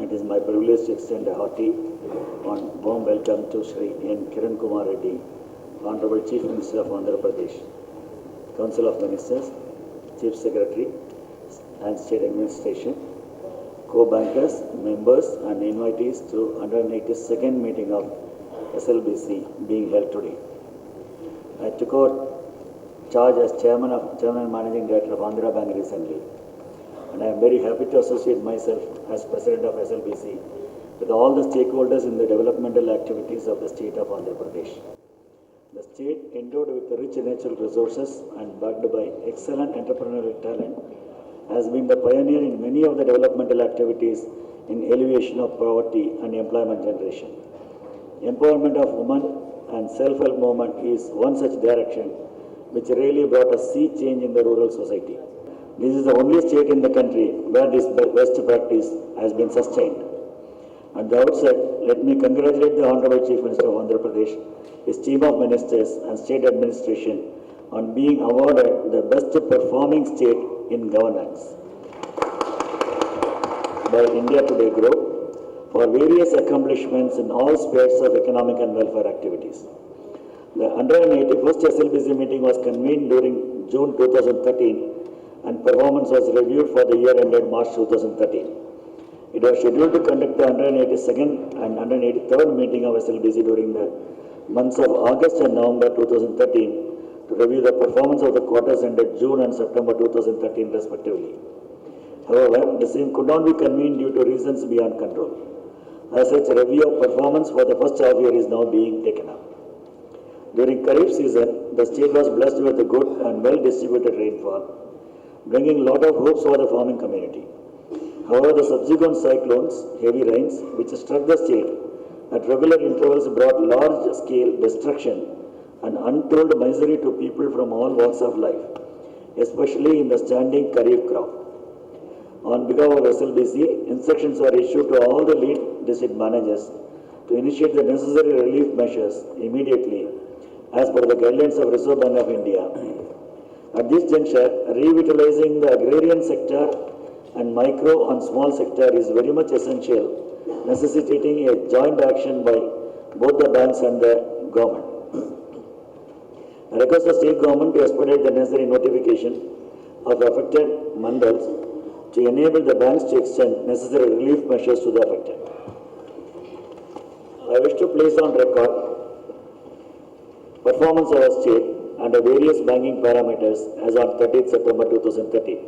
It is my privilege to extend a hearty and warm welcome to Shri N. Kiran Kumar Reddy, Honorable Chief Minister of Andhra Pradesh, Council of Ministers, Chief Secretary and State Administration, co-bankers, members and invitees to 182nd meeting of SLBC being held today. I took over charge as Chairman and Managing Director of Andhra Bank recently, and I am very happy to associate myself as President of SLBC with all the stakeholders in the developmental activities of the state of Andhra Pradesh. The state, endowed with rich natural resources and backed by excellent entrepreneurial talent, has been the pioneer in many of the developmental activities in alleviation of poverty and employment generation. Empowerment of women and self-help movement is one such direction which really brought a sea change in the rural society. This is the only state in the country where this best practice has been sustained. At the outset, let me congratulate the Honorable Chief Minister of Andhra Pradesh, his team of ministers and state administration on being awarded the best performing state in governance by India Today Group for various accomplishments in all spheres of economic and welfare activities. The 181st SLBC meeting was convened during June 2013 and performance was reviewed for the year ended March 2013. It was scheduled to conduct the 182nd and 183rd meeting of SLBC during the months of August and November 2013 to review the performance of the quarters ended June and September 2013 respectively. However, the same could not be convened due to reasons beyond control. As such, a review of performance for the first half year is now being taken up. During Kharif season, the state was blessed with a good and well-distributed rainfall, bringing a lot of hopes for the farming community. However, the subsequent cyclones, heavy rains, which struck the state at regular intervals brought large-scale destruction and untold misery to people from all walks of life, especially in the standing Kharif crop. On behalf of SLBC, instructions were issued to all the lead district managers to initiate the necessary relief measures immediately as per the guidelines of Reserve Bank of India. At this juncture, revitalizing the agrarian sector and micro and small sector is very much essential, necessitating a joint action by both the banks and the government. I request the state government to expedite the necessary notification of affected mandals to enable the banks to extend necessary relief measures to the affected. I wish to place on record performance of our state under various banking parameters as on 30th September 2013.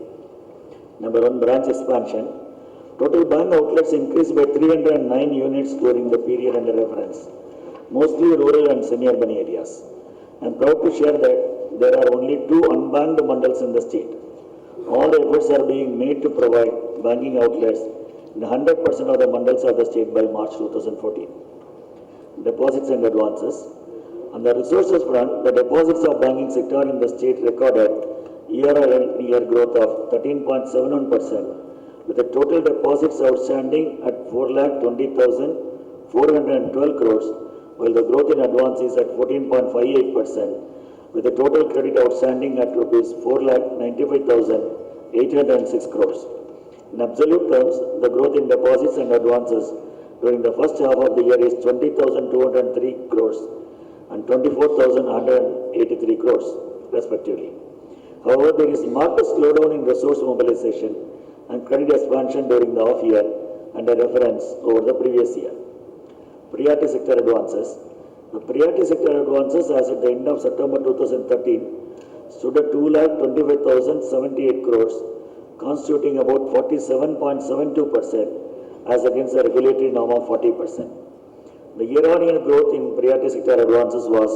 Number 1, branch expansion. Total bank outlets increased by 309 units during the period under reference, mostly rural and semi-urban areas. I am proud to share that there are only 2 unbanked mandals in the state. All the efforts are being made to provide banking outlets in 100% of the mandals of the state by March 2014. Deposits and advances. On the resources front, the deposits of banking sector in the state recorded year-on-year growth of 13.71%, with the total deposits outstanding at 4,20,412 crores, while the growth in advances at 14.58%, with the total credit outstanding at rupees 4,95,806 crores. In absolute terms, the growth in deposits and advances during the first half of the year is 20,203 crores and 24,183 crores, respectively. However, there is marked slowdown in resource mobilization and credit expansion during the half year under reference over the previous year. Priority sector advances. The priority sector advances as at the end of September 2013 stood at 2,25,078 crores, constituting about 47.72% as against the regulatory norm of 40%. The year-on-year growth in priority sector advances was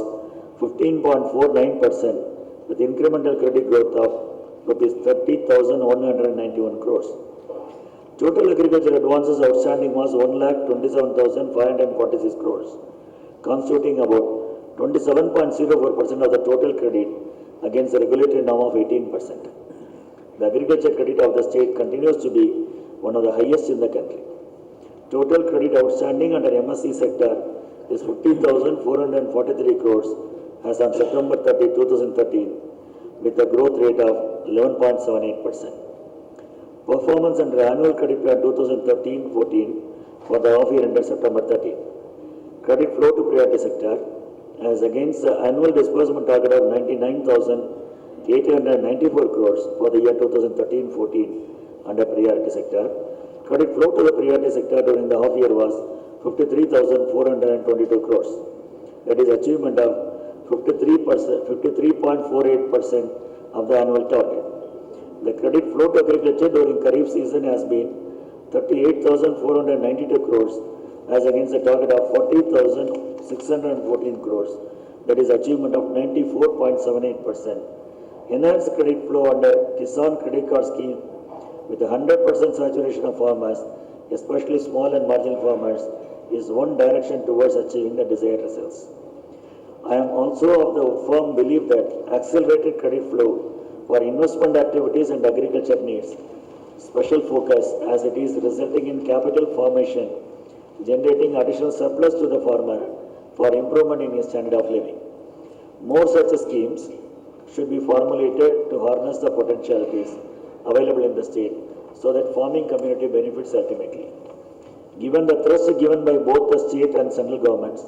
15.49%, with incremental credit growth of rupees 30,191 crores. Total agriculture advances outstanding was 1,27,546 crores, constituting about 27.04% of the total credit against the regulatory norm of 18%. The agriculture credit of the state continues to be one of the highest in the country. Total credit outstanding under MSE sector is 50,443 crores as on September 30, 2013, with a growth rate of 11.78%. Performance under annual credit plan 2013-14 for the half year ended September 30. Credit flow to priority sector as against the annual disbursement target of 99,894 crores for the year 2013-14 under priority sector. Credit flow to the priority sector during the half year was 53,422 crores. That is achievement of 53.48% of the annual target. The credit flow to agriculture during Kharif season has been 38,492 crores as against the target of 40,614 crores. That is achievement of 94.78%. Enhanced credit flow under Kisan Credit Card Scheme with 100% saturation of farmers, especially small and marginal farmers, is one direction towards achieving the desired results. I am also of the firm belief that accelerated credit flow for investment activities and agriculture needs special focus as it is resulting in capital formation, generating additional surplus to the farmer for improvement in his standard of living. More such schemes should be formulated to harness the potentialities available in the state so that farming community benefits ultimately. Given the thrust given by both the state and central governments,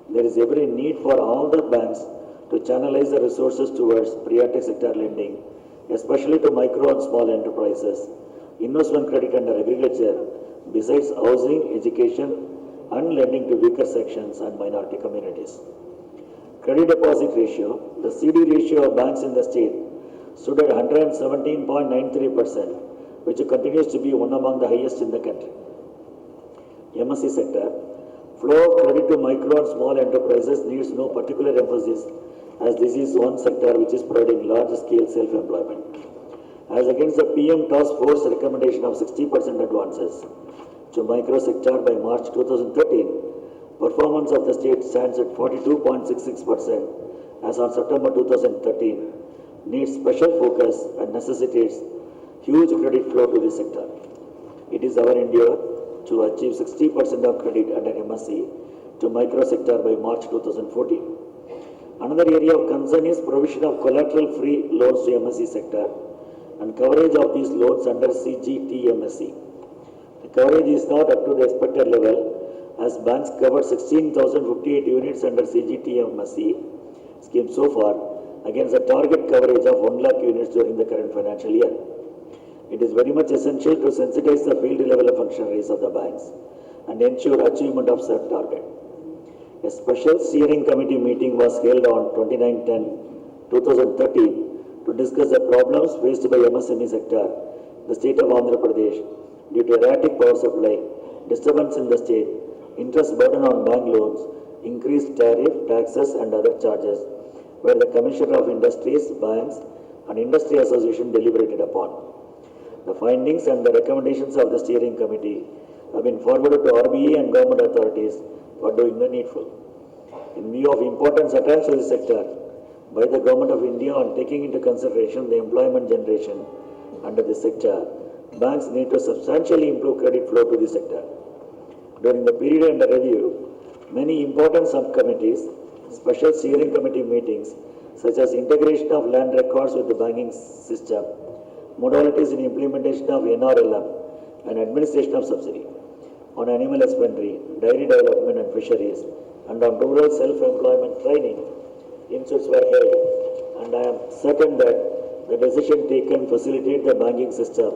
there is every need for all the banks to channelize the resources towards priority sector lending, especially to micro and small enterprises, investment credit under agriculture, besides housing, education, and lending to weaker sections and minority communities. Credit deposit ratio, the CD ratio of banks in the state stood at 117.93%, which continues to be one among the highest in the country. MSE sector, flow of credit to micro and small enterprises needs no particular emphasis as this is one sector which is providing large-scale self-employment. As against the PM Task Force recommendation of 60% advances to micro sector by March 2013, performance of the state stands at 42.66% as on September 2013, needs special focus and necessitates huge credit flow to the sector. It is our endeavor to achieve 60% of credit under MSE to micro sector by March 2014. Another area of concern is provision of collateral-free loans to MSE sector and coverage of these loans under CGTMSE. The coverage is not up to the expected level as banks covered 16,058 units under CGTMSE scheme so far against a target coverage of 1 lakh units during the current financial year. It is very much essential to sensitize the field level of functionaries of the banks and ensure achievement of said target. A special steering committee meeting was held on 29/10/2013 to discuss the problems faced by MSME sector, the state of Andhra Pradesh, due to erratic power supply, disturbance in the state, interest burden on bank loans, increased tariff, taxes and other charges, where the Commissioner of Industries, Banks and Industry Association deliberated upon. The findings and the recommendations of the steering committee have been forwarded to RBI and government authorities for doing the needful. In view of importance attached to the sector by the Government of India on taking into consideration the employment generation under the sector, banks need to substantially improve credit flow to the sector. During the period under review, many important subcommittees, special steering committee meetings, such as integration of land records with the banking system, modalities in implementation of NRLM and administration of subsidy, on animal husbandry, dairy development and fisheries, and on rural self-employment training, insults were held, and I am certain that the decision taken facilitate the banking system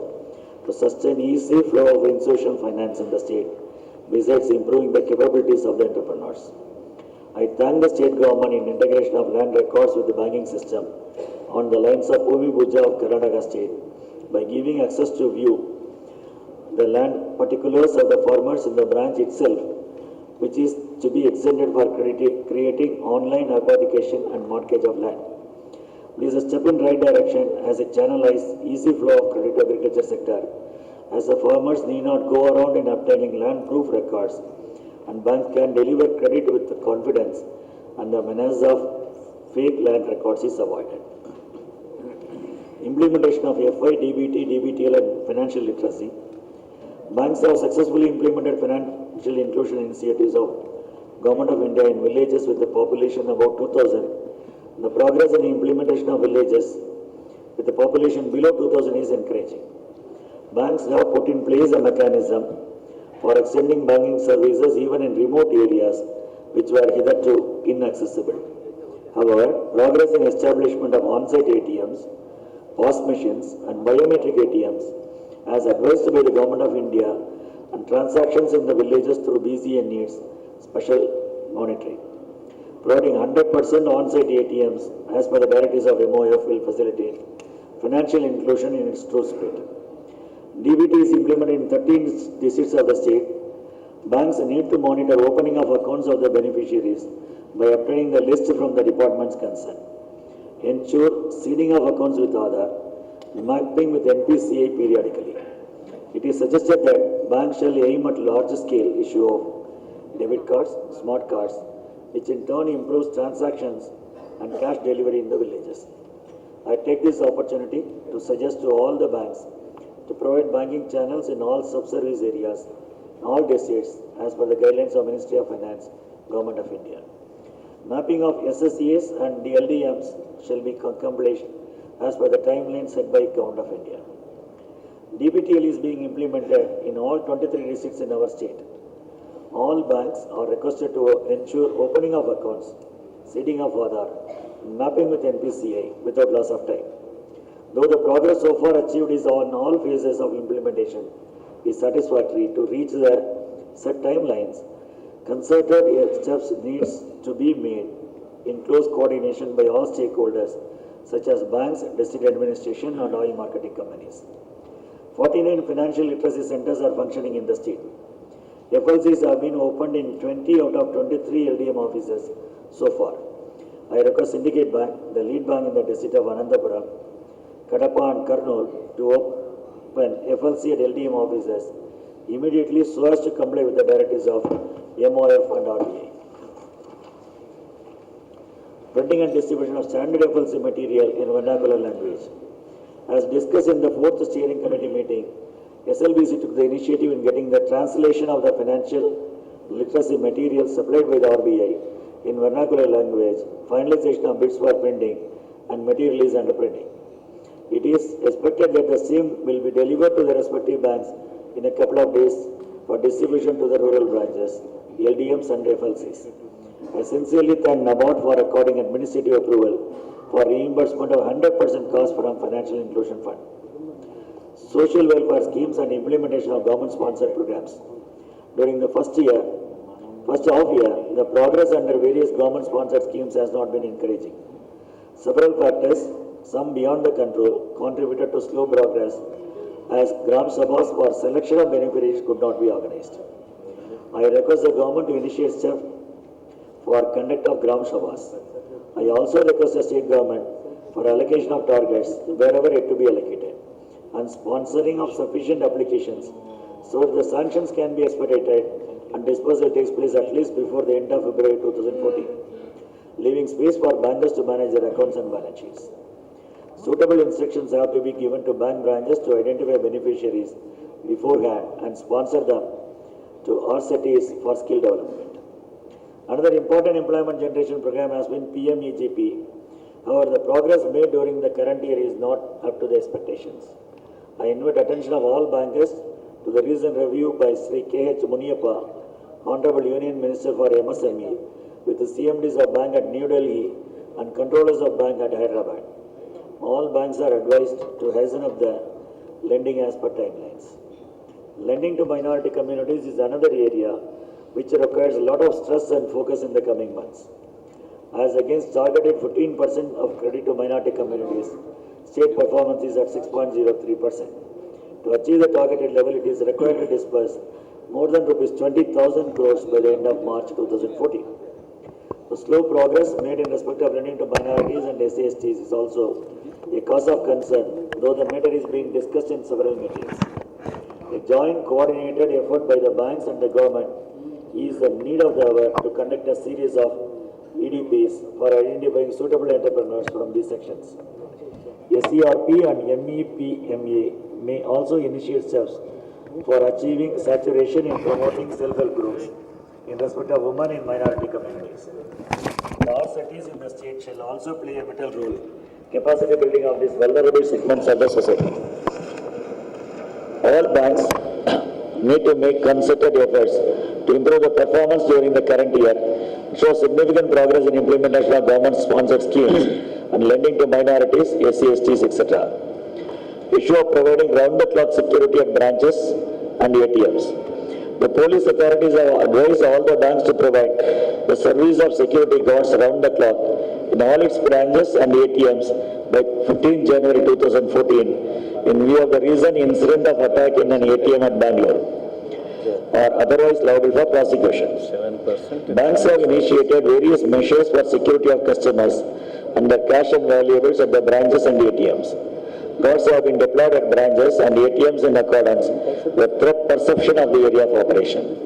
to sustain easy flow of institutional finance in the state, besides improving the capabilities of the entrepreneurs. I thank the state government in integration of land records with the banking system on the lines of Bhumi Puja of Karnataka state by giving access to view the land particulars of the farmers in the branch itself, which is to be extended for creating online authentication and mortgage of land. This is a step in right direction as it channelizes easy flow of credit to agriculture sector, as the farmers need not go around in obtaining land proof records, and banks can deliver credit with confidence, and the menace of fake land records is avoided. Implementation of FI, DBT, DBTL and financial literacy. Banks have successfully implemented financial inclusion initiatives of Government of India in villages with a population about 2,000. The progress in implementation of villages with a population below 2,000 is encouraging. Banks have put in place a mechanism for extending banking services even in remote areas which were hitherto inaccessible. However, progress in establishment of on-site ATMs, POS machines and biometric ATMs as advised by the Government of India and transactions in the villages through BCA needs special monitoring. Providing 100% on-site ATMs as per the directives of MOF will facilitate financial inclusion in its true spirit. DBT is implemented in 13 districts of the state. Banks need to monitor opening of accounts of the beneficiaries by obtaining the list from the departments concerned. Ensure seeding of accounts with Aadhaar, mapping with NPCI periodically. It is suggested that banks shall aim at large scale issue of debit cards, smart cards, which in turn improves transactions and cash delivery in the villages. I take this opportunity to suggest to all the banks to provide banking channels in all sub-service areas, in all districts, as per the guidelines of Ministry of Finance, Government of India. Mapping of SSEs and LDMs shall be accomplished as per the timeline set by Government of India. DBTL is being implemented in all 23 districts in our state. All banks are requested to ensure opening of accounts, seeding of Aadhaar, mapping with NPCI without loss of time. Though the progress so far achieved is on all phases of implementation is satisfactory to reach their set timelines, concerted steps needs to be made in close coordination by all stakeholders such as banks, district administration and oil marketing companies. 49 financial literacy centers are functioning in the state. FLCs have been opened in 20 out of 23 LDM offices so far. I request Syndicate Bank, the lead bank in the district of Anandapuram, Kadapa and Kurnool to open FLC at LDM offices immediately so as to comply with the directives of MOF and RBI. Printing and distribution of standard FLC material in vernacular language. As discussed in the 4th Steering Committee meeting, SLBC took the initiative in getting the translation of the financial literacy material supplied by the RBI in vernacular language, finalization of bids for printing and material is under printing. It is expected that the same will be delivered to the respective banks in a couple of days for distribution to the rural branches, LDMs and FLCs. I sincerely thank NABARD for according administrative approval for reimbursement of 100% cost from Financial Inclusion Fund. Social welfare schemes and implementation of government-sponsored programs. During the first half year, the progress under various government-sponsored schemes has not been encouraging. Several factors, some beyond the control, contributed to slow progress as Gram Sabhas for selection of beneficiaries could not be organized. I request the government to initiate steps for conduct of Gram Sabhas. I also request the state government for allocation of targets wherever it to be allocated and sponsoring of sufficient applications so that the sanctions can be expedited and dispersal takes place at least before the end of February 2014, leaving space for bankers to manage their accounts and balance sheets. Suitable instructions have to be given to bank branches to identify beneficiaries beforehand and sponsor them to RCTs for skill development. Another important employment generation program has been PMEGP. However, the progress made during the current year is not up to the expectations. I invite attention of all bankers to the recent review by Sri K.H. Muniappa, Honorable Union Minister for MSME, with the CMDs of bank at New Delhi and controllers of bank at Hyderabad. All banks are advised to hasten up the lending as per timelines. Lending to minority communities is another area which requires a lot of stress and focus in the coming months. As against targeted 15% of credit to minority communities, state performance is at 6.03%. To achieve the targeted level, it is required to disburse more than ₹20,000 crores by the end of March 2014. The slow progress made in respect of lending to minorities and SCSTs is also a cause of concern, though the matter is being discussed in several meetings. A joint coordinated effort by the banks and the government is the need of the hour to conduct a series of EDPs for identifying suitable entrepreneurs from these sections. SERP and MEPMA may also initiate steps for achieving saturation in promoting self-help groups in respect of women in minority communities. The RCTs in the state shall also play a vital role capacity building of these vulnerable segments of the society. All banks need to make concerted efforts to improve the performance during the current year, show significant progress in implementation of government-sponsored schemes and lending to minorities, SC, STs, etc. Issue of providing round-the-clock security at branches and ATMs. The police authorities have advised all the banks to provide the service of security guards round the clock in all its branches and ATMs by 15 January 2014 in view of the recent incident of attack in an ATM at Bangalore or otherwise liable for prosecution. 7%. Banks have initiated various measures for security of customers and their cash and valuables at the branches and ATMs. Guards have been deployed at branches and ATMs in accordance with threat perception of the area of operation.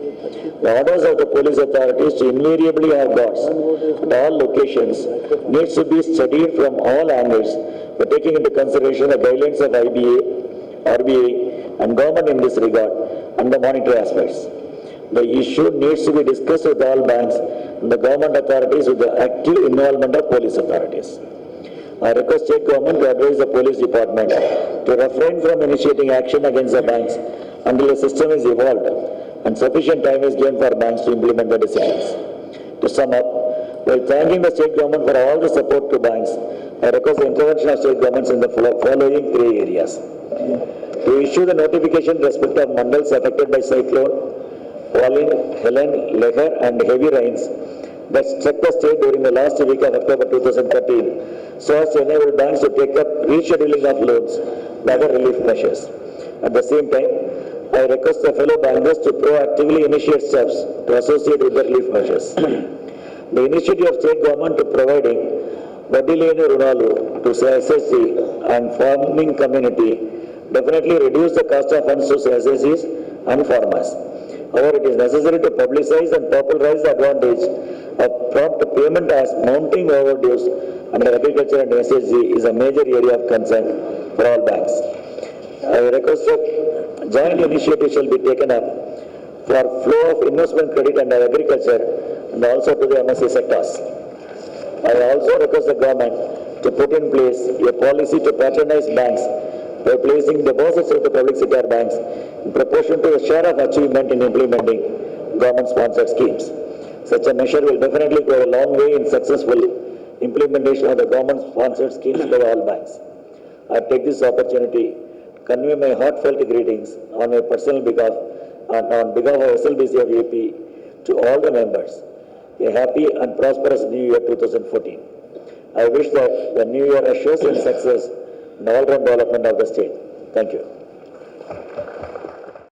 The orders of the police authorities to invariably have guards at all locations needs to be studied from all angles by taking into consideration the guidelines of IBA, RBI and government in this regard and the monetary aspects. The issue needs to be discussed with all banks and the government authorities with the active involvement of police authorities. I request state government to advise the police department to refrain from initiating action against the banks until the system is evolved and sufficient time is given for banks to implement the decisions. To sum up, while thanking the state government for all the support to banks, I request the intervention of state governments in the following three areas. To issue the notification in respect of mandals affected by cyclone, Pauline, Helen, Leher and heavy rains that struck the state during the last week of October 2013 so as to enable banks to take up rescheduling of loans and other relief measures. At the same time, I request the fellow bankers to proactively initiate steps to associate with the relief measures. The initiative of state government to providing Badilenu Runalu to SSC and farming community definitely reduce the cost of funds to SSCs and farmers. However, it is necessary to publicize and popularize the advantage of prompt payment as mounting overdues under agriculture and SSG is a major area of concern for all banks. I request that joint initiative shall be taken up for flow of investment credit under agriculture and also to the MSC sectors. I also request the government to put in place a policy to patronize banks by placing deposits of the public sector banks in proportion to the share of achievement in implementing government-sponsored schemes. Such a measure will definitely go a long way in successful implementation of the government-sponsored schemes by all banks. I take this opportunity to convey my heartfelt greetings on my personal behalf and on behalf of SLBC of AP to all the members. A happy and prosperous New Year 2014. I wish that the New Year assures in success and all-round development of the state. Thank you.